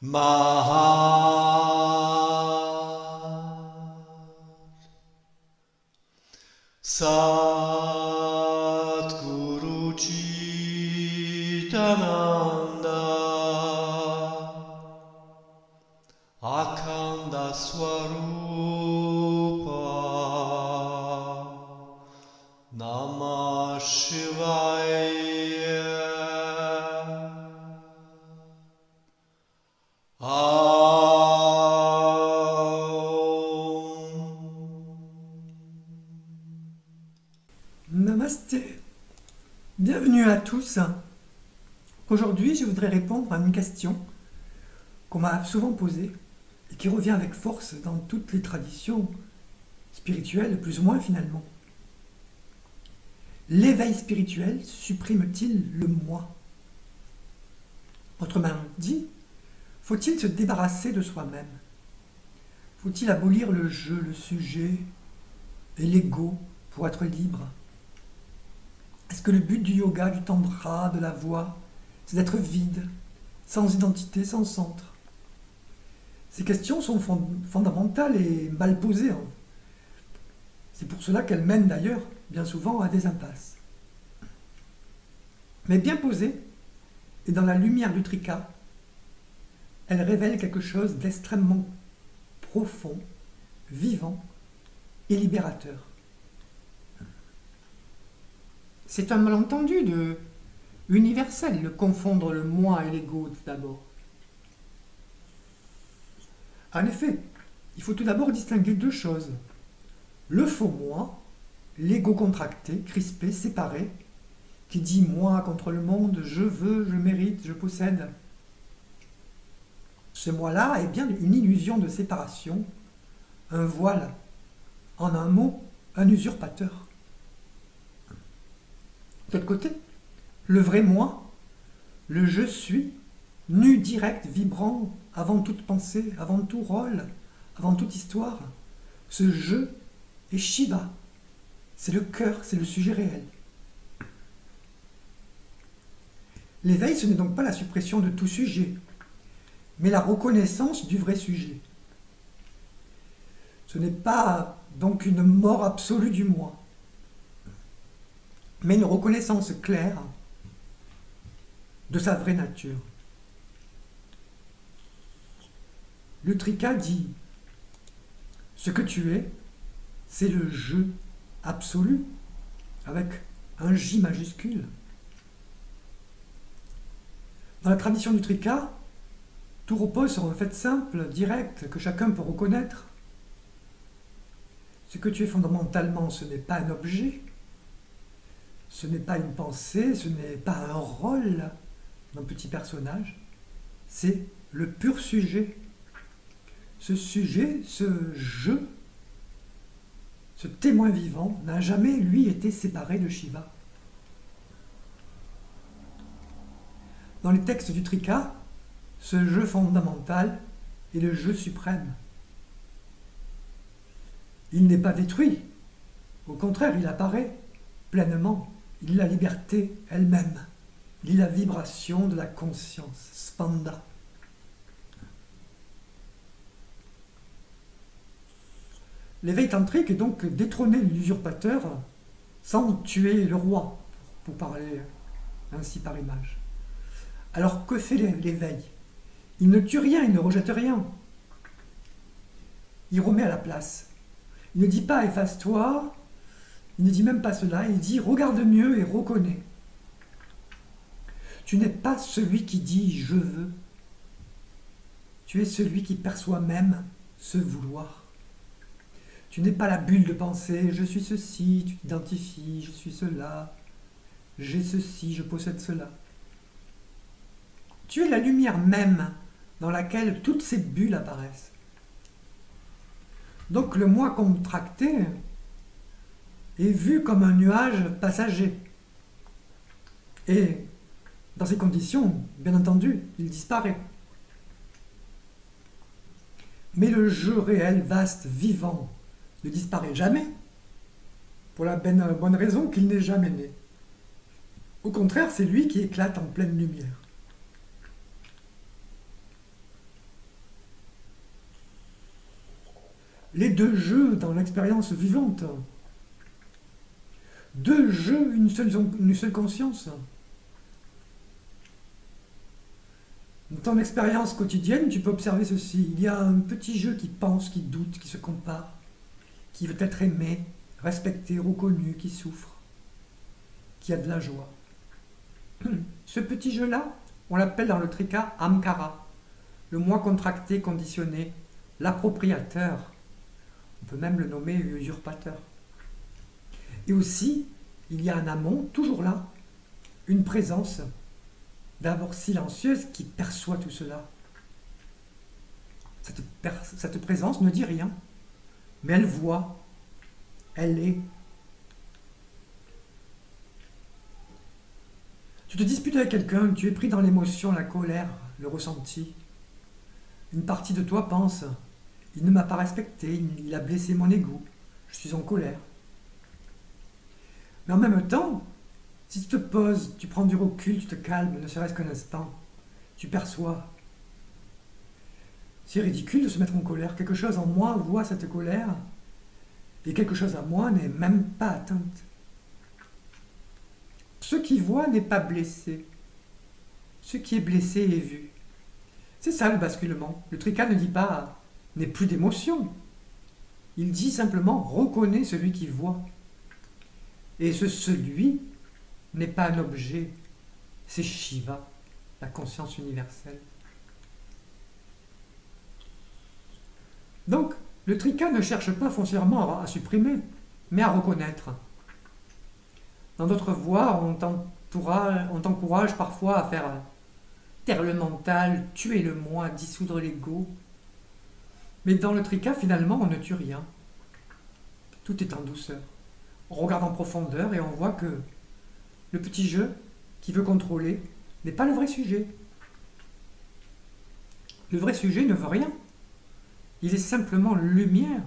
Maha Satguru Chitananda Akhanda Swarupa Namah Shivaya Namasté. Bienvenue à tous. Aujourd'hui, je voudrais répondre à une question qu'on m'a souvent posée et qui revient avec force dans toutes les traditions spirituelles, plus ou moins finalement. L'éveil spirituel supprime-t-il le moi? Autrement dit, faut-il se débarrasser de soi-même? Faut-il abolir le je, le sujet et l'ego pour être libre? Est-ce que le but du yoga, du tantra, de la voie, c'est d'être vide, sans identité, sans centre? Ces questions sont fondamentales et mal posées. C'est pour cela qu'elles mènent d'ailleurs bien souvent à des impasses. Mais bien posées, et dans la lumière du trika, elles révèlent quelque chose d'extrêmement profond, vivant et libérateur. C'est un malentendu universel de confondre le moi et l'ego tout d'abord. En effet, il faut tout d'abord distinguer deux choses. Le faux moi, l'ego contracté, crispé, séparé, qui dit moi contre le monde, je veux, je mérite, je possède. Ce moi-là est bien une illusion de séparation, un voile, en un mot, un usurpateur. De l'autre côté, le vrai moi, le je suis, nu, direct, vibrant, avant toute pensée, avant tout rôle, avant toute histoire, ce je est Shiva, c'est le cœur, c'est le sujet réel. L'éveil, ce n'est donc pas la suppression de tout sujet, mais la reconnaissance du vrai sujet. Ce n'est pas donc une mort absolue du moi, mais une reconnaissance claire de sa vraie nature. Le trika dit « Ce que tu es, c'est le je absolu, avec un J majuscule ». Dans la tradition du trika, tout repose sur un fait simple, direct, que chacun peut reconnaître. Ce que tu es fondamentalement, ce n'est pas un objet, ce n'est pas une pensée, ce n'est pas un rôle d'un petit personnage, c'est le pur sujet. Ce sujet, ce je, ce témoin vivant, n'a jamais, lui, été séparé de Shiva. Dans les textes du trika, ce je fondamental est le je suprême. Il n'est pas détruit, au contraire, il apparaît pleinement. Il est la liberté elle-même. Il est la vibration de la conscience, spanda. L'éveil tantrique est donc détrôner l'usurpateur sans tuer le roi, pour parler ainsi par image. Alors que fait l'éveil? Il ne tue rien, il ne rejette rien. Il remet à la place. Il ne dit pas efface-toi, il ne dit même pas cela, il dit regarde mieux et reconnais. Tu n'es pas celui qui dit je veux. Tu es celui qui perçoit même ce vouloir. Tu n'es pas la bulle de pensée, je suis ceci, tu t'identifies, je suis cela, j'ai ceci, je possède cela. Tu es la lumière même dans laquelle toutes ces bulles apparaissent. Donc le moi contracté est vu comme un nuage passager. Et dans ces conditions, bien entendu, il disparaît. Mais le je réel, vaste, vivant, ne disparaît jamais, pour la bonne raison qu'il n'est jamais né. Au contraire, c'est lui qui éclate en pleine lumière. les deux jeux dans l'expérience vivante. Deux jeux, une seule conscience. Dans ton expérience quotidienne, tu peux observer ceci. Il y a un petit jeu qui pense, qui doute, qui se compare, qui veut être aimé, respecté, reconnu, qui souffre, qui a de la joie. Ce petit jeu-là, on l'appelle dans le trika Amkara, le moi contracté, conditionné, l'appropriateur. On peut même le nommer usurpateur. Et aussi, il y a en amont, toujours là, une présence, d'abord silencieuse, qui perçoit tout cela. Cette présence ne dit rien, mais elle voit, elle est. Tu te disputes avec quelqu'un, tu es pris dans l'émotion, la colère, le ressenti. Une partie de toi pense, il ne m'a pas respecté, il a blessé mon ego, je suis en colère. Mais en même temps, si tu te poses, tu prends du recul, tu te calmes, ne serait-ce qu'un instant, tu perçois. C'est ridicule de se mettre en colère. Quelque chose en moi voit cette colère et quelque chose en moi n'est même pas atteinte. Ce qui voit n'est pas blessé. Ce qui est blessé est vu. C'est ça le basculement. Le trika ne dit pas « n'aie plus d'émotion ». Il dit simplement « reconnais celui qui voit ». Et ce celui n'est pas un objet, c'est Shiva, la conscience universelle. Donc, le trika ne cherche pas foncièrement à supprimer, mais à reconnaître. Dans d'autres voies, on t'encourage parfois à faire taire le mental, tuer le moi, dissoudre l'ego. Mais dans le trika, finalement, on ne tue rien. Tout est en douceur. On regarde en profondeur et on voit que le petit jeu qui veut contrôler n'est pas le vrai sujet. Le vrai sujet ne veut rien. Il est simplement lumière.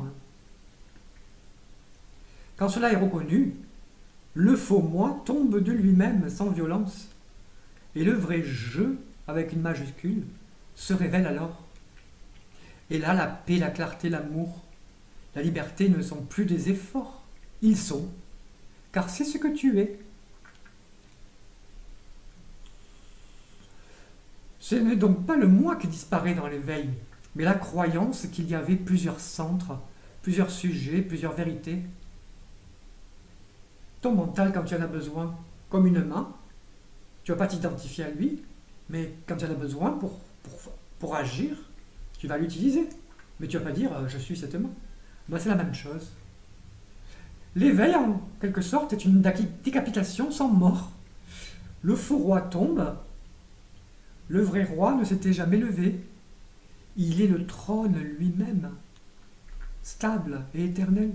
Quand cela est reconnu, le faux moi tombe de lui-même sans violence. Et le vrai je, avec une majuscule, se révèle alors. Et là, la paix, la clarté, l'amour, la liberté ne sont plus des efforts. Ils sont, car c'est ce que tu es. Ce n'est donc pas le moi qui disparaît dans l'éveil, mais la croyance qu'il y avait plusieurs centres, plusieurs sujets, plusieurs vérités. Ton mental, quand tu en as besoin, comme une main, tu ne vas pas t'identifier à lui, mais quand tu en as besoin pour agir, tu vas l'utiliser. Mais tu ne vas pas dire « je suis cette main ». Ben, c'est la même chose. L'éveil, en quelque sorte, est une décapitation sans mort. Le faux roi tombe. Le vrai roi ne s'était jamais levé. Il est le trône lui-même, stable et éternel.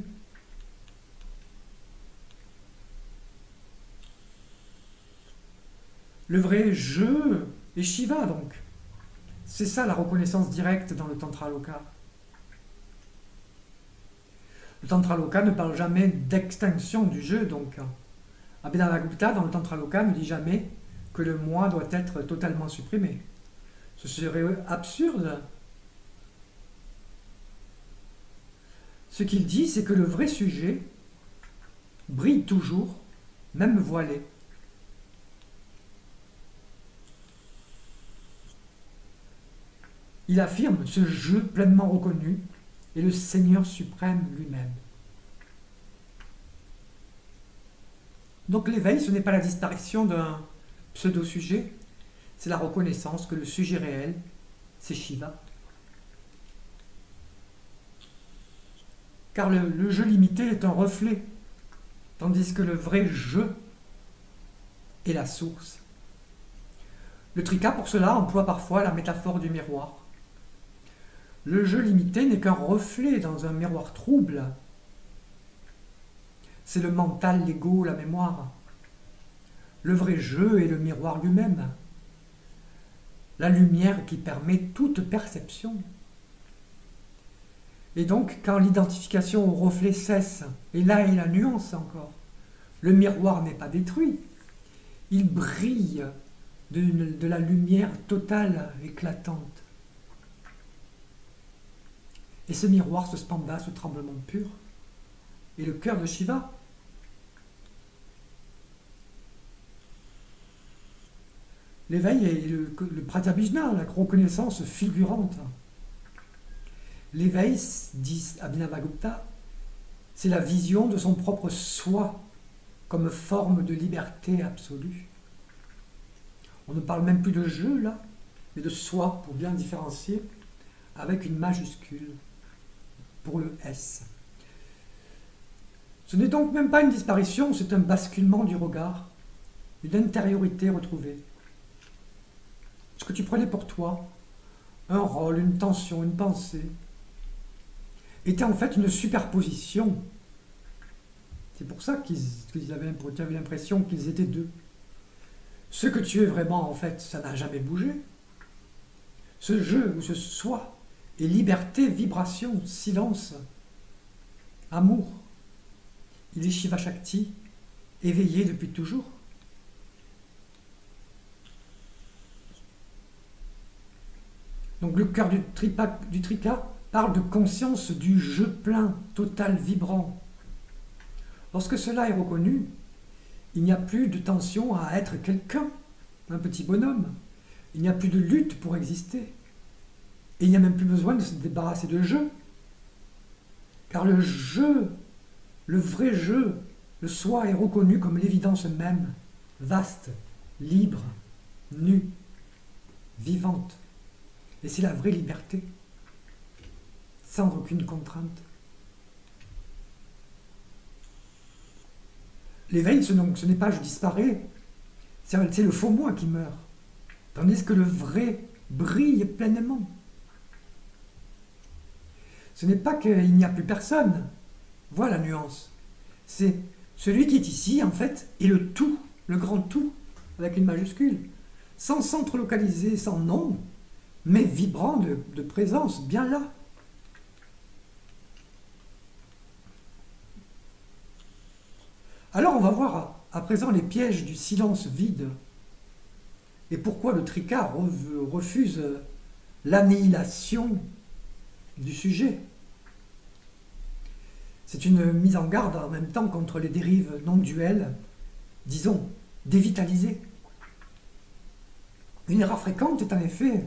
Le vrai je est Shiva, donc. C'est ça la reconnaissance directe dans le Tantra Loka. Le Tantra Loka ne parle jamais d'extinction du jeu, donc. Abhidharma-gupta, dans le Tantra Loka, ne dit jamais que le moi doit être totalement supprimé. Ce serait absurde. Ce qu'il dit, c'est que le vrai sujet brille toujours, même voilé. Il affirme ce jeu pleinement reconnu est le Seigneur suprême lui-même. Donc l'éveil, ce n'est pas la disparition d'un pseudo-sujet, c'est la reconnaissance que le sujet réel, c'est Shiva. Car le jeu limité est un reflet, tandis que le vrai jeu est la source. Le trika, pour cela, emploie parfois la métaphore du miroir. Le jeu limité n'est qu'un reflet dans un miroir trouble. C'est le mental, l'ego, la mémoire. Le vrai jeu est le miroir lui-même. La lumière qui permet toute perception. Et donc, quand l'identification au reflet cesse, et là est la nuance encore, le miroir n'est pas détruit. Il brille de la lumière totale, éclatante. Et ce miroir, ce spanda, ce tremblement pur, est le cœur de Shiva. L'éveil est le pratyabhijna, la reconnaissance fulgurante. L'éveil, dit Abhinavagupta, c'est la vision de son propre soi comme forme de liberté absolue. On ne parle même plus de je là, mais de soi pour bien différencier, avec une majuscule pour le S. Ce n'est donc même pas une disparition, c'est un basculement du regard, une intériorité retrouvée. Ce que tu prenais pour toi, un rôle, une tension, une pensée, était en fait une superposition. C'est pour ça qu'ils avaient l'impression qu'ils étaient deux. Ce que tu es vraiment, en fait, ça n'a jamais bougé. Ce je ou ce soi est liberté, vibration, silence, amour. Il est Shiva Shakti, éveillé depuis toujours. Donc le cœur du trika parle de conscience du je plein, total, vibrant. Lorsque cela est reconnu, il n'y a plus de tension à être quelqu'un, un petit bonhomme. Il n'y a plus de lutte pour exister. Et il n'y a même plus besoin de se débarrasser de je. Car le je, le vrai je, le soi est reconnu comme l'évidence même, vaste, libre, nue, vivante. Et c'est la vraie liberté, sans aucune contrainte. L'éveil, ce n'est pas je disparais, c'est le faux moi qui meurt, tandis que le vrai brille pleinement. Ce n'est pas qu'il n'y a plus personne, voilà la nuance. C'est celui qui est ici, en fait, est le tout, le grand tout, avec une majuscule, sans centre localisé, sans nom, mais vibrant de présence, bien là. Alors on va voir à présent les pièges du silence vide et pourquoi le trika refuse l'annihilation du sujet. C'est une mise en garde en même temps contre les dérives non duelles, disons, dévitalisées. Une erreur fréquente est en effet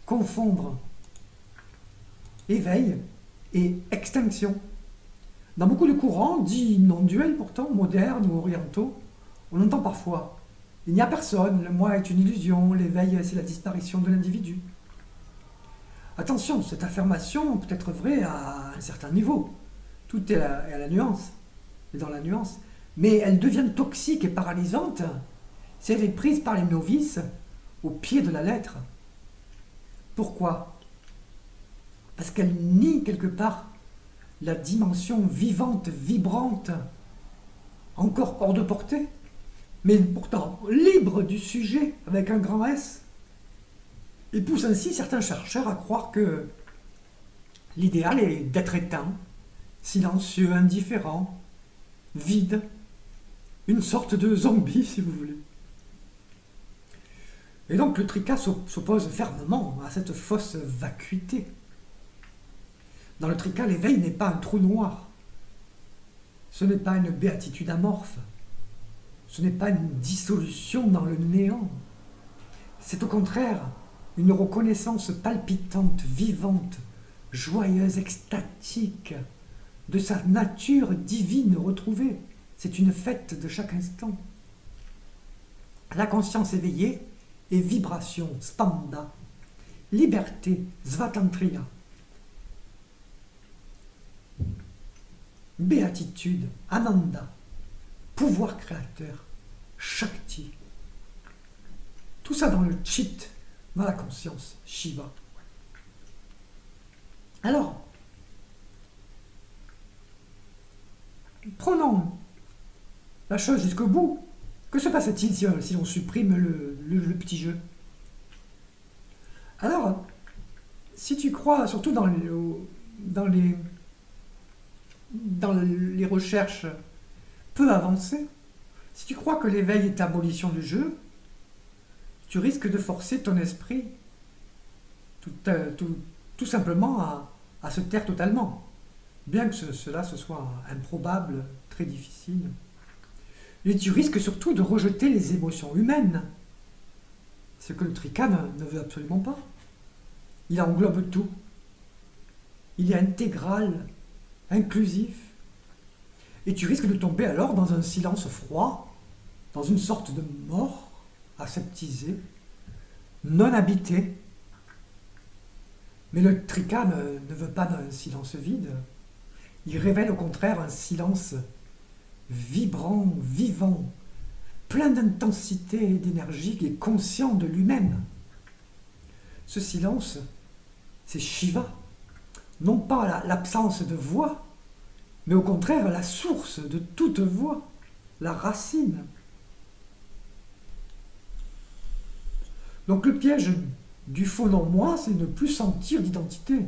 confondre éveil et extinction. Dans beaucoup de courants, dits non-duels pourtant, modernes ou orientaux, on entend parfois « il n'y a personne, le moi est une illusion, l'éveil c'est la disparition de l'individu ». Attention, cette affirmation peut être vraie à un certain niveau. Tout est à la nuance, est dans la nuance. Mais elle devient toxique et paralysante si elle est prise par les novices au pied de la lettre. Pourquoi? Parce qu'elle nie quelque part la dimension vivante, vibrante, encore hors de portée, mais pourtant libre du sujet avec un grand S, et pousse ainsi certains chercheurs à croire que l'idéal est d'être éteint, silencieux, indifférent, vide, une sorte de zombie si vous voulez. Et donc le trika s'oppose fermement à cette fausse vacuité. Dans le trika, l'éveil n'est pas un trou noir. Ce n'est pas une béatitude amorphe. Ce n'est pas une dissolution dans le néant. C'est au contraire une reconnaissance palpitante, vivante, joyeuse, extatique, de sa nature divine retrouvée. C'est une fête de chaque instant. La conscience éveillée est vibration, spanda, liberté, svatantriya, béatitude, ananda, pouvoir créateur, shakti. Tout ça dans le chit, dans la conscience, Shiva. Alors, prenons la chose jusqu'au bout. Que se passe-t-il si on supprime le petit jeu? Alors, si tu crois, surtout dans les recherches peu avancées, si tu crois que l'éveil est l'abolition du jeu, tu risques de forcer ton esprit tout simplement à à se taire totalement, bien que cela ce soit improbable, très difficile. Et tu risques surtout de rejeter les émotions humaines, ce que le trika ne veut absolument pas. Il englobe tout. Il est intégral, inclusif. Et tu risques de tomber alors dans un silence froid, dans une sorte de mort aseptisée, non habitée. Mais le trika ne veut pas d'un silence vide. Il révèle au contraire un silence vibrant, vivant, plein d'intensité et d'énergie, et conscient de lui-même. Ce silence, c'est Shiva. Non pas l'absence de voix, mais au contraire la source de toute voix, la racine. Donc le piège du faux non-moi, c'est ne plus sentir d'identité.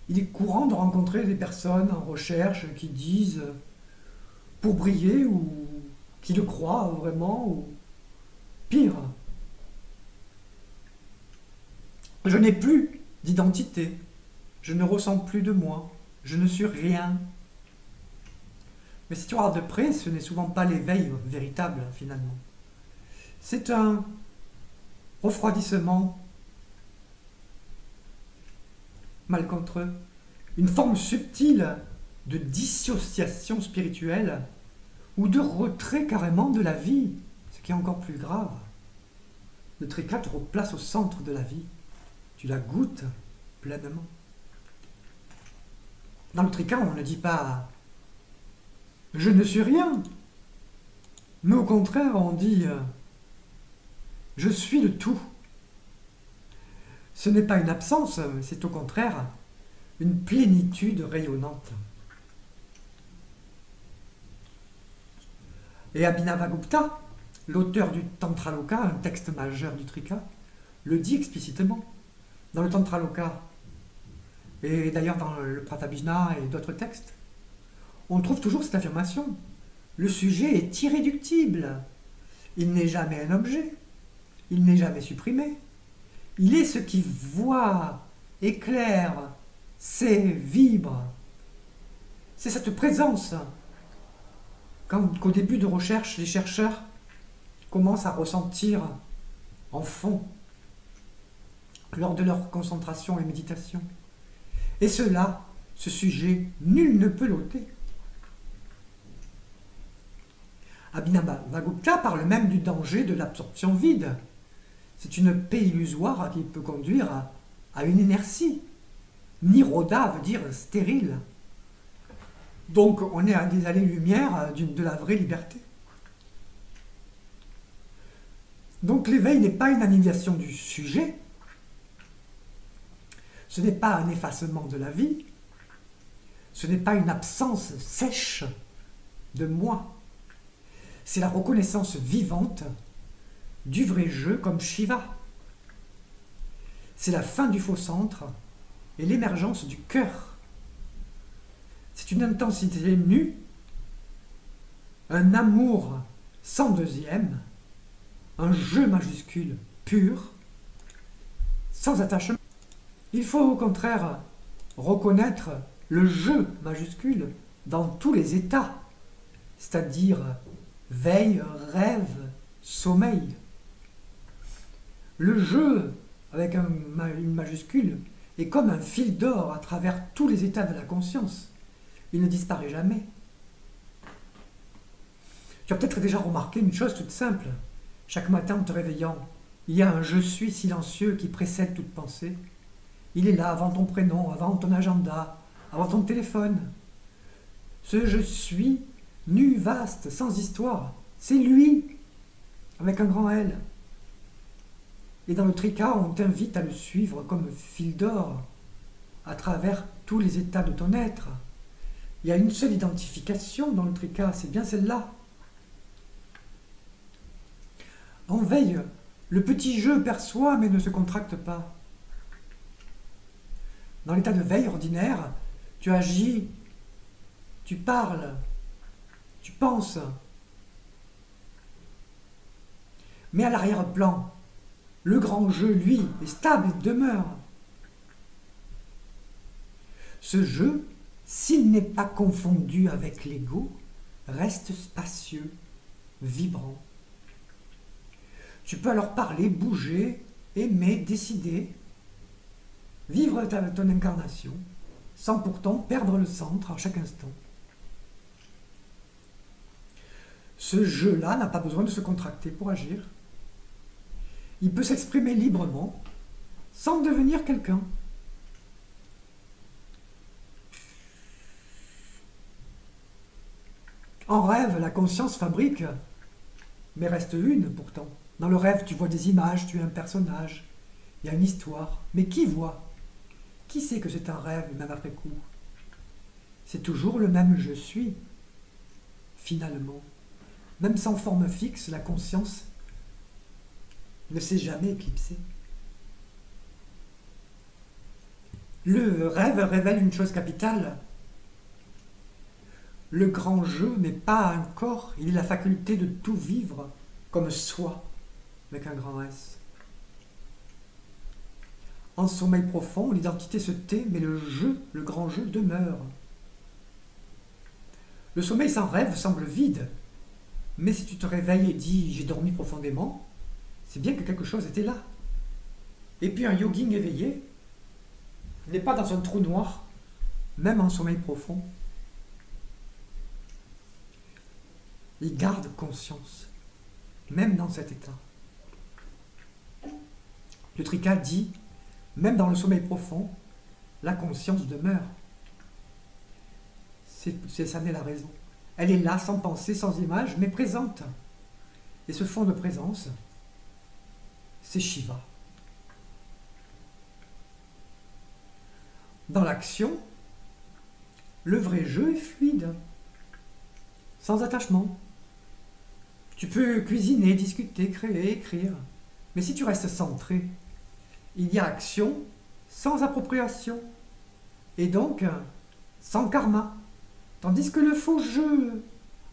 Il est courant de rencontrer des personnes en recherche qui disent, pour briller, ou qui le croient vraiment, ou pire, je n'ai plus d'identité, je ne ressens plus de moi, je ne suis rien. Mais si tu regardes de près, ce n'est souvent pas l'éveil véritable, finalement. C'est un refroidissement malencontreux, une forme subtile de dissociation spirituelle ou de retrait carrément de la vie, ce qui est encore plus grave. Le trika te replace au centre de la vie. Tu la goûtes pleinement. Dans le trika, on ne dit pas « je ne suis rien », mais au contraire, on dit « je suis le tout ». Ce n'est pas une absence, c'est au contraire une plénitude rayonnante. Et Abhinavagupta, l'auteur du Tantraloka, un texte majeur du trika, le dit explicitement. Dans le Tantraloka, et d'ailleurs dans le Pratabhijna et d'autres textes, on trouve toujours cette affirmation. Le sujet est irréductible. Il n'est jamais un objet. Il n'est jamais supprimé. Il est ce qui voit, éclaire, sait, vibre. C'est cette présence qu'au début de recherche, les chercheurs commencent à ressentir en fond lors de leur concentration et méditation. Et cela, ce sujet, nul ne peut l'ôter. Abhinavagupta parle même du danger de l'absorption vide. C'est une paix illusoire qui peut conduire à une inertie. Nirodha veut dire stérile. Donc on est à des années-lumière de la vraie liberté. Donc l'éveil n'est pas une annihilation du sujet, ce n'est pas un effacement de la vie, ce n'est pas une absence sèche de moi. C'est la reconnaissance vivante du vrai jeu comme Shiva. C'est la fin du faux centre et l'émergence du cœur. C'est une intensité nue, un amour sans deuxième, un jeu majuscule pur, sans attachement. Il faut au contraire reconnaître le jeu majuscule dans tous les états, c'est-à-dire veille, rêve, sommeil. Le jeu, avec une majuscule, est comme un fil d'or à travers tous les états de la conscience. Il ne disparaît jamais. Tu as peut-être déjà remarqué une chose toute simple. Chaque matin en te réveillant, il y a un « je suis » silencieux qui précède toute pensée. Il est là avant ton prénom, avant ton agenda, avant ton téléphone. Ce « je suis » nu, vaste, sans histoire, c'est lui, avec un grand L. Et dans le trika, on t'invite à le suivre comme fil d'or, à travers tous les états de ton être. Il y a une seule identification dans le trika, c'est bien celle-là. En veille, le petit jeu perçoit mais ne se contracte pas. Dans l'état de veille ordinaire, tu agis, tu parles, tu penses. Mais à l'arrière-plan, le grand jeu, lui, est stable et demeure. Ce jeu, s'il n'est pas confondu avec l'ego, reste spacieux, vibrant. Tu peux alors parler, bouger, aimer, décider, vivre ton incarnation, sans pourtant perdre le centre à chaque instant. Ce jeu-là n'a pas besoin de se contracter pour agir. Il peut s'exprimer librement, sans devenir quelqu'un. En rêve, la conscience fabrique, mais reste une pourtant. Dans le rêve, tu vois des images, tu es un personnage, il y a une histoire. Mais qui voit? Qui sait que c'est un rêve, même après coup? C'est toujours le même je suis, finalement. Même sans forme fixe, la conscience ne s'est jamais éclipsée. Le rêve révèle une chose capitale. Le grand jeu n'est pas un corps, il est la faculté de tout vivre comme soi, avec un grand S. En sommeil profond, l'identité se tait, mais le jeu, le grand jeu, demeure. Le sommeil sans rêve semble vide, mais si tu te réveilles et dis « j'ai dormi profondément », c'est bien que quelque chose était là. Et puis un yogin éveillé n'est pas dans un trou noir, même en sommeil profond. Il garde conscience, même dans cet état. Le Trika dit, même dans le sommeil profond, la conscience demeure. Ça n'est la raison. Elle est là, sans pensée, sans image, mais présente. Et ce fond de présence, c'est Shiva. Dans l'action, le vrai jeu est fluide, sans attachement. Tu peux cuisiner, discuter, créer, écrire. Mais si tu restes centré, il y a action sans appropriation. Et donc, sans karma. Tandis que le faux jeu,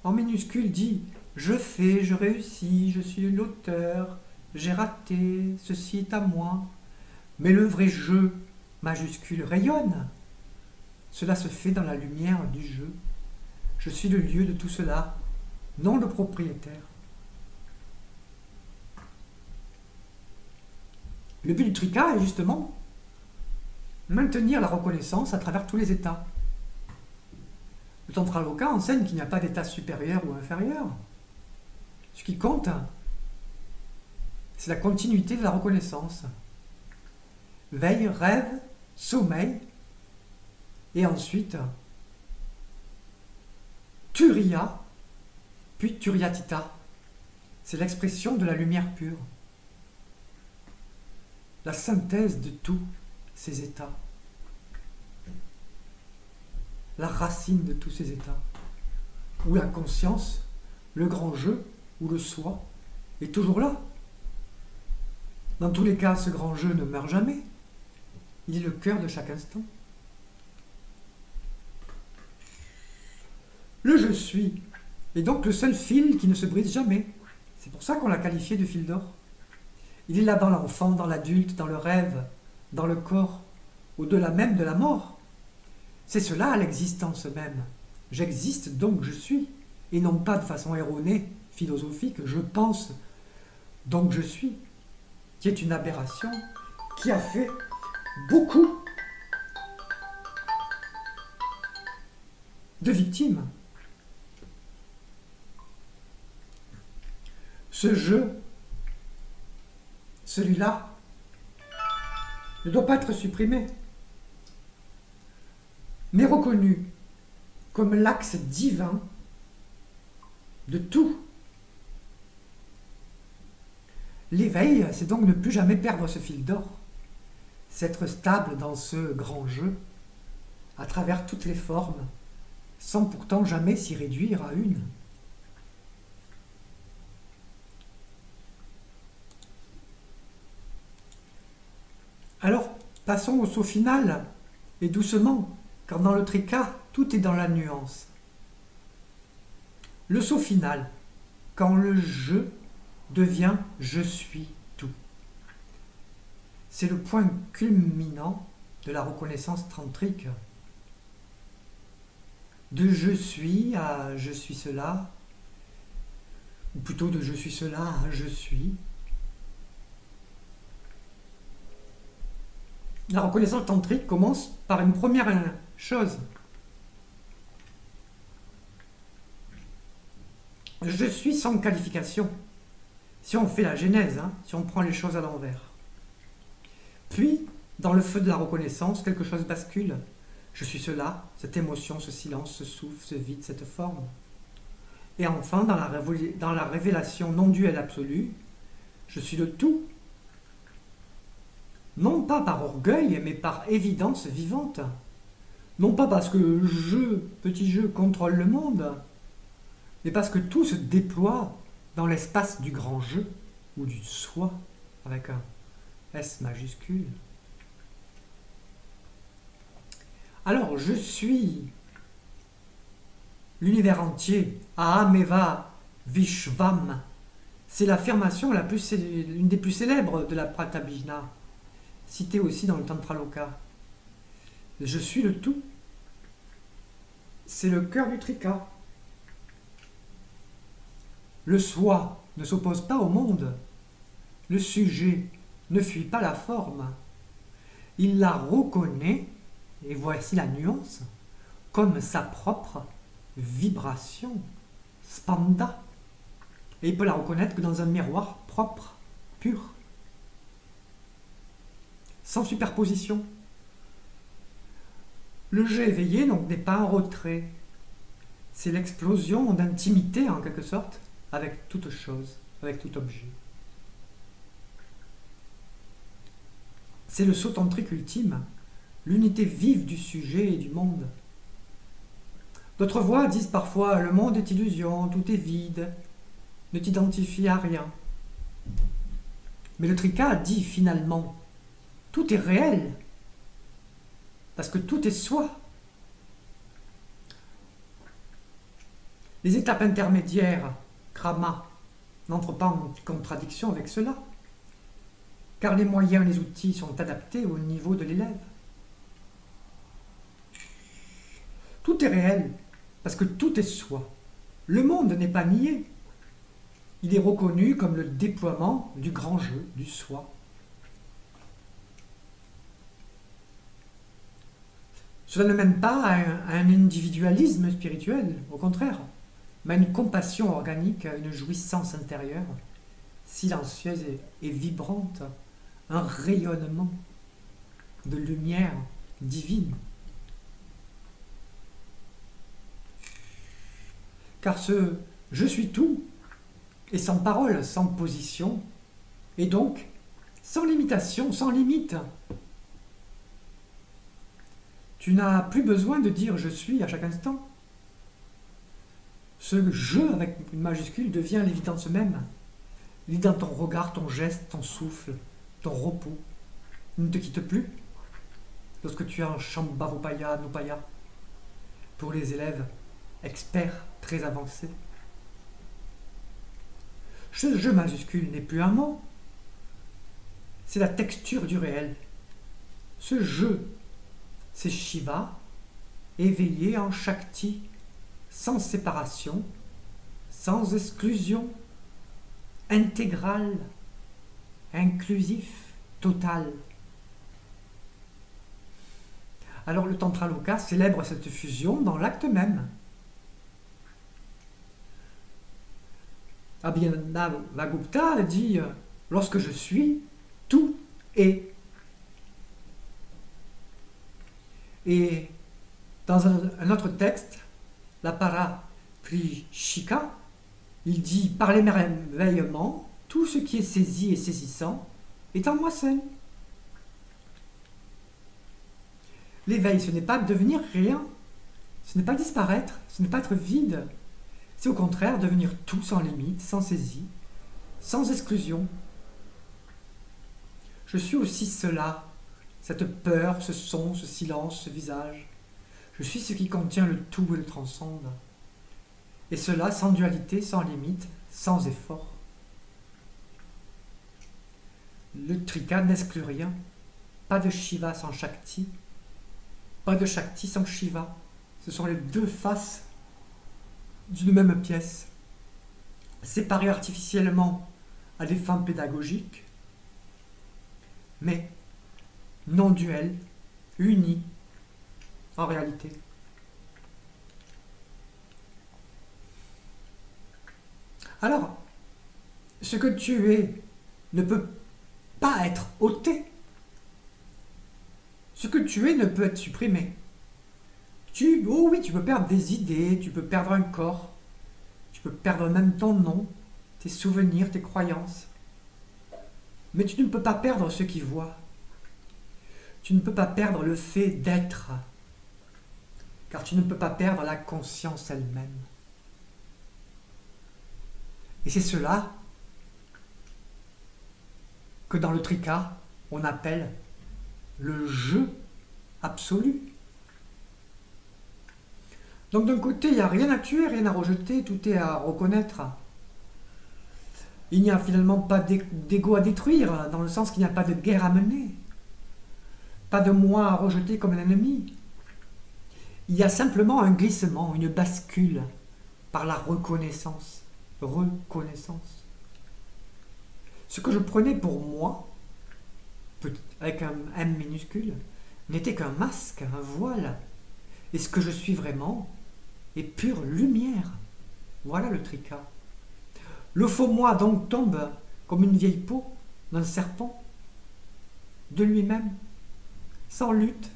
en minuscule, dit « je fais, je réussis, je suis l'auteur, j'ai raté, ceci est à moi ». Mais le vrai jeu, majuscule, rayonne. Cela se fait dans la lumière du jeu. Je suis le lieu de tout cela, non le propriétaire. Le but du Trika est justement maintenir la reconnaissance à travers tous les états. Le Tantraloka enseigne qu'il n'y a pas d'état supérieur ou inférieur. Ce qui compte, c'est la continuité de la reconnaissance. Veille, rêve, sommeil, et ensuite Turiya, puis Turiyatita. C'est l'expression de la lumière pure. La synthèse de tous ces états. La racine de tous ces états. Où la conscience, le grand jeu, ou le soi, est toujours là. Dans tous les cas, ce grand jeu ne meurt jamais. Il est le cœur de chaque instant. Le je suis est donc le seul fil qui ne se brise jamais. C'est pour ça qu'on l'a qualifié de fil d'or. Il est là dans l'enfant, dans l'adulte, dans le rêve, dans le corps, au-delà même de la mort. C'est cela l'existence même. J'existe donc je suis, et non pas de façon erronée, philosophique, je pense donc je suis, qui est une aberration qui a fait beaucoup de victimes. Ce jeu, celui-là, ne doit pas être supprimé, mais reconnu comme l'axe divin de tout. L'éveil, c'est donc ne plus jamais perdre ce fil d'or, c'est être stable dans ce grand jeu, à travers toutes les formes, sans pourtant jamais s'y réduire à une. Alors, passons au saut final, et doucement, car dans le Trika, tout est dans la nuance. Le saut final, quand le je devient je suis tout. C'est le point culminant de la reconnaissance tantrique. De je suis à je suis cela, ou plutôt de je suis cela à je suis. La reconnaissance tantrique commence par une première chose. Je suis sans qualification. Si on fait la genèse, si on prend les choses à l'envers. Puis, dans le feu de la reconnaissance, quelque chose bascule. Je suis cela, cette émotion, ce silence, ce souffle, ce vide, cette forme. Et enfin, dans la révélation non duelle absolue, je suis le tout. Non pas par orgueil, mais par évidence vivante. Non pas parce que je, petit je, contrôle le monde, mais parce que tout se déploie dans l'espace du grand je, ou du soi, avec un S majuscule. Alors, je suis l'univers entier, Ahameva Vishvam. C'est l'affirmation l'une des plus célèbres de la Pratabhijna, citée aussi dans le Tantraloka. Je suis le tout. C'est le cœur du trika. Le soi ne s'oppose pas au monde. Le sujet ne fuit pas la forme. Il la reconnaît, et voici la nuance, comme sa propre vibration, spanda. Et il peut la reconnaître que dans un miroir propre, pur, sans superposition. Le jeu éveillé donc n'est pas un retrait, c'est l'explosion d'intimité en quelque sorte avec toute chose, avec tout objet. C'est le saut tantrique ultime, l'unité vive du sujet et du monde. D'autres voix disent parfois « le monde est illusion, tout est vide, ne t'identifie à rien ». Mais le Trika dit finalement « tout est réel ». Parce que tout est soi. Les étapes intermédiaires, krama, n'entrent pas en contradiction avec cela, car les moyens et les outils sont adaptés au niveau de l'élève. Tout est réel, parce que tout est soi. Le monde n'est pas nié. Il est reconnu comme le déploiement du grand jeu, du soi. Cela ne mène pas à un individualisme spirituel, au contraire, mais à une compassion organique, à une jouissance intérieure, silencieuse et vibrante, un rayonnement de lumière divine. Car ce « je suis tout » est sans parole, sans position, et donc sans limitation, sans limite. Tu n'as plus besoin de dire « je suis » à chaque instant. Ce « je » avec une majuscule devient l'évidence même. Il est dans ton regard, ton geste, ton souffle, ton repos. Il ne te quitte plus lorsque tu es en Shambhavopaya, Nupaya, pour les élèves experts très avancés. Ce « je » majuscule n'est plus un mot. C'est la texture du réel. Ce « je », c'est Shiva, éveillé en Shakti, sans séparation, sans exclusion, intégral, inclusif, total. Alors le Tantraloka célèbre cette fusion dans l'acte même. Abhinavagupta dit « lorsque je suis, tout est ». Et dans un autre texte, la Paraprishika, il dit « par l'émerveillement, tout ce qui est saisi et saisissant est en moi seul ». L'éveil, ce n'est pas devenir rien, ce n'est pas disparaître, ce n'est pas être vide, c'est au contraire devenir tout sans limite, sans saisie, sans exclusion. Je suis aussi cela, cette peur, ce son, ce silence, ce visage. Je suis ce qui contient le tout et le transcende. Et cela sans dualité, sans limite, sans effort. Le Trika n'exclut rien. Pas de Shiva sans Shakti. Pas de Shakti sans Shiva. Ce sont les deux faces d'une même pièce, séparées artificiellement à des fins pédagogiques, mais non duelles, unies en réalité. Alors, ce que tu es ne peut pas être ôté. Ce que tu es ne peut être supprimé. Oh oui, tu peux perdre des idées, tu peux perdre un corps, tu peux perdre même ton nom, tes souvenirs, tes croyances. Mais tu ne peux pas perdre ce qui voit. Tu ne peux pas perdre le fait d'être, car tu ne peux pas perdre la conscience elle-même. Et c'est cela que dans le trika, on appelle le jeu absolu. Donc d'un côté, il n'y a rien à tuer, rien à rejeter, tout est à reconnaître. Il n'y a finalement pas d'ego à détruire, dans le sens qu'il n'y a pas de guerre à mener. Pas de moi à rejeter comme un ennemi. Il y a simplement un glissement, une bascule par la reconnaissance. Reconnaissance. Ce que je prenais pour moi, avec un M minuscule, n'était qu'un masque, un voile. Et ce que je suis vraiment est pure lumière. Voilà le trika. Le faux moi donc tombe comme une vieille peau d'un serpent de lui-même, sans lutte,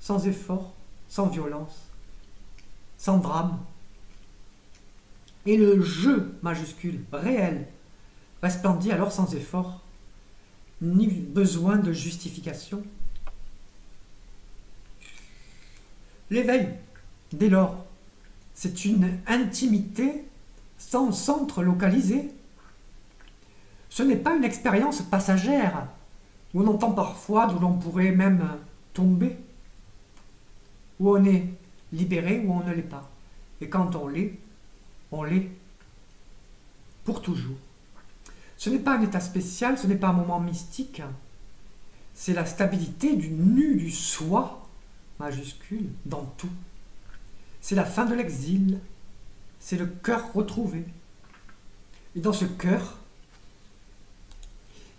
sans effort, sans violence, sans drame. Et le je majuscule, réel, resplendit alors sans effort, ni besoin de justification. L'éveil, dès lors, c'est une intimité sans centre localisé. Ce n'est pas une expérience passagère, où on entend parfois, d'où l'on pourrait même tomber, où on est libéré ou on ne l'est pas. Et quand on l'est pour toujours. Ce n'est pas un état spécial, ce n'est pas un moment mystique, c'est la stabilité du nu du soi, majuscule, dans tout. C'est la fin de l'exil, c'est le cœur retrouvé. Et dans ce cœur,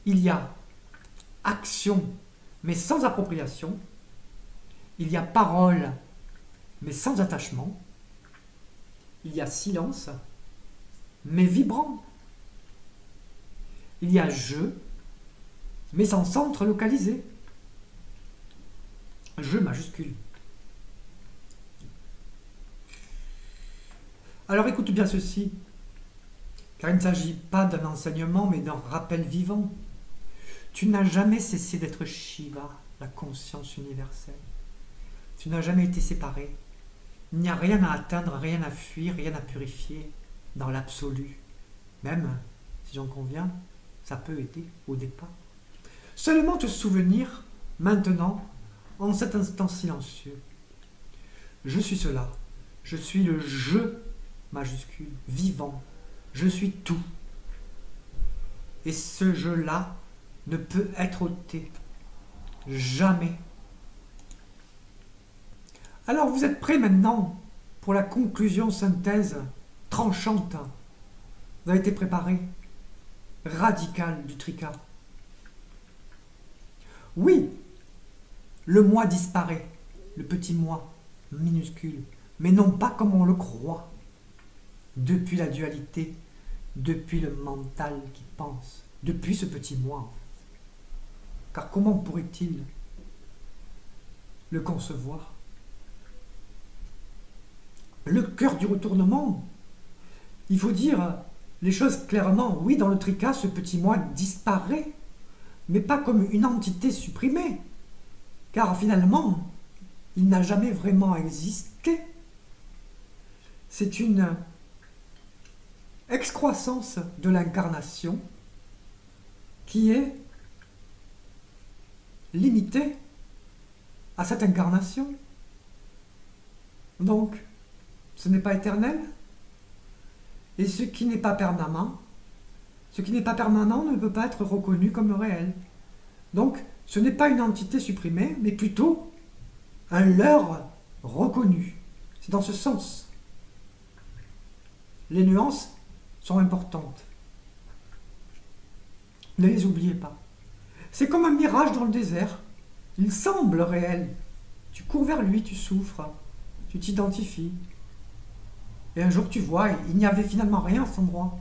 il y a action, mais sans appropriation. Il y a parole, mais sans attachement. Il y a silence, mais vibrant. Il y a je, mais sans centre localisé. Je majuscule. Alors écoute bien ceci, car il ne s'agit pas d'un enseignement, mais d'un rappel vivant. Tu n'as jamais cessé d'être Shiva, la conscience universelle. Tu n'as jamais été séparé. Il n'y a rien à atteindre, rien à fuir, rien à purifier dans l'absolu. Même, si j'en conviens, ça peut aider au départ. Seulement te souvenir, maintenant, en cet instant silencieux. Je suis cela. Je suis le je majuscule, vivant. Je suis tout. Et ce je-là ne peut être ôté. Jamais. Alors vous êtes prêts maintenant pour la conclusion synthèse tranchante. Vous avez été préparés. Radicale du trika. Oui, le moi disparaît, le petit moi minuscule, mais non pas comme on le croit. Depuis la dualité, depuis le mental qui pense, depuis ce petit moi. Car comment pourrait-il le concevoir? Le cœur du retournement, il faut dire les choses clairement. Oui, dans le trika, ce petit moi disparaît, mais pas comme une entité supprimée, car finalement, il n'a jamais vraiment existé. C'est une excroissance de l'incarnation qui est limitée à cette incarnation. Donc, ce n'est pas éternel. Et ce qui n'est pas permanent, ne peut pas être reconnu comme réel. Donc, ce n'est pas une entité supprimée, mais plutôt un leurre reconnu. C'est dans ce sens. Les nuances sont importantes. Ne les oubliez pas. C'est comme un mirage dans le désert. Il semble réel. Tu cours vers lui, tu souffres, tu t'identifies. Et un jour tu vois, il n'y avait finalement rien à cet endroit.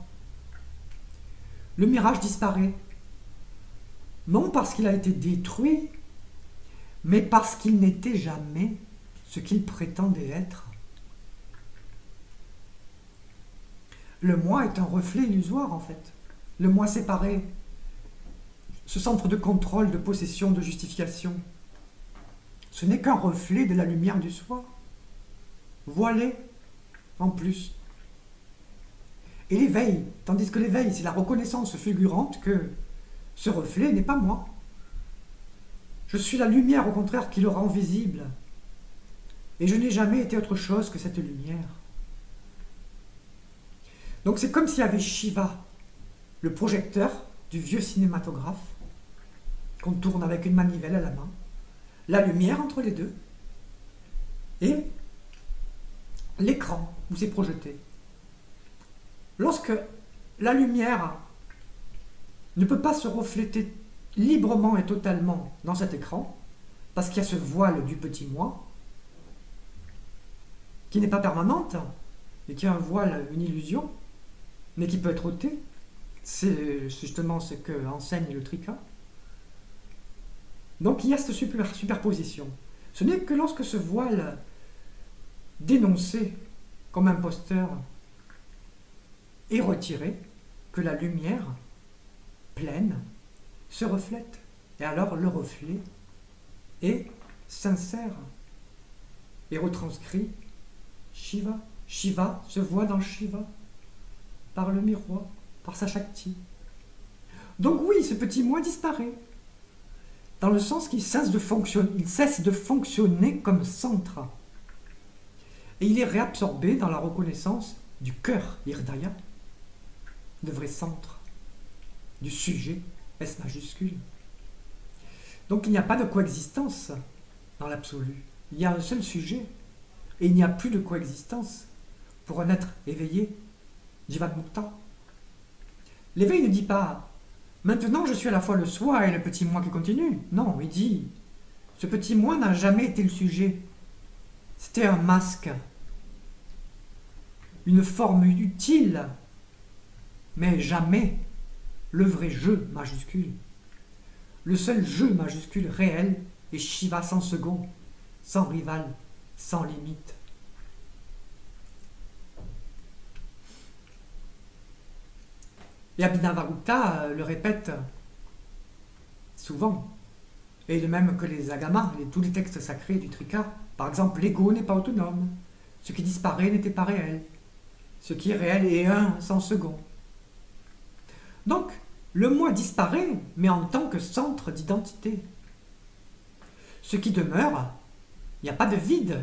Le mirage disparaît. Non parce qu'il a été détruit, mais parce qu'il n'était jamais ce qu'il prétendait être. Le moi est un reflet illusoire en fait. Le moi séparé, ce centre de contrôle, de possession, de justification, ce n'est qu'un reflet de la lumière du soi, voilé en plus. Et l'éveil, tandis que l'éveil, c'est la reconnaissance fulgurante que ce reflet n'est pas moi. Je suis la lumière, au contraire, qui le rend visible. Et je n'ai jamais été autre chose que cette lumière. Donc c'est comme s'il y avait Shiva, le projecteur du vieux cinématographe, qu'on tourne avec une manivelle à la main, la lumière entre les deux, et l'écran où c'est projeté. Lorsque la lumière ne peut pas se refléter librement et totalement dans cet écran, parce qu'il y a ce voile du petit moi, qui n'est pas permanente, et qui est un voile, une illusion, mais qui peut être ôté. C'est justement ce que enseigne le Trika. Donc il y a cette superposition. Ce n'est que lorsque ce voile dénoncé comme imposteur est retiré que la lumière pleine se reflète. Et alors le reflet est sincère et retranscrit Shiva. Shiva se voit dans Shiva par le miroir, par sa Shakti. Donc oui, ce petit moi disparaît, dans le sens qu'il cesse de fonctionner comme centre. Et il est réabsorbé dans la reconnaissance du cœur, Hirdaya, le vrai centre, du sujet, S majuscule. Donc il n'y a pas de coexistence dans l'absolu. Il y a un seul sujet, et il n'y a plus de coexistence pour un être éveillé, Jivatmukta. L'éveil ne dit pas « Maintenant je suis à la fois le soi et le petit moi qui continue ». Non, il dit « Ce petit moi n'a jamais été le sujet. C'était un masque, une forme utile, mais jamais le vrai je majuscule. Le seul je majuscule réel est Shiva sans second, sans rival, sans limite. » Et Abhinavagupta le répète souvent, et de même que les agamas, tous les textes sacrés du Trika. Par exemple, l'ego n'est pas autonome, ce qui disparaît n'était pas réel, ce qui est réel est un sans second. Donc, le moi disparaît, mais en tant que centre d'identité. Ce qui demeure, il n'y a pas de vide.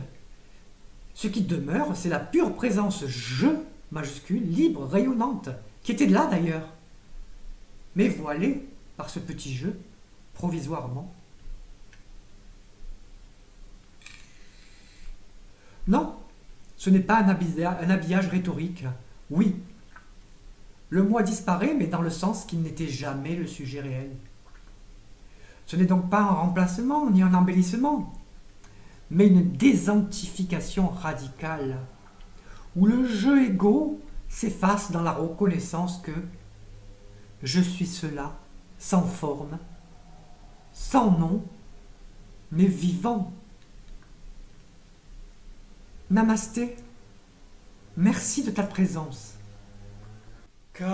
Ce qui demeure, c'est la pure présence je majuscule, libre, rayonnante, qui était là d'ailleurs, mais voilée par ce petit jeu, provisoirement. Non, ce n'est pas un habillage rhétorique. Oui, le moi disparaît, mais dans le sens qu'il n'était jamais le sujet réel. Ce n'est donc pas un remplacement, ni un embellissement, mais une désidentification radicale, où le jeu égo s'efface dans la reconnaissance que je suis cela, sans forme, sans nom, mais vivant. Namasté, merci de ta présence. Kai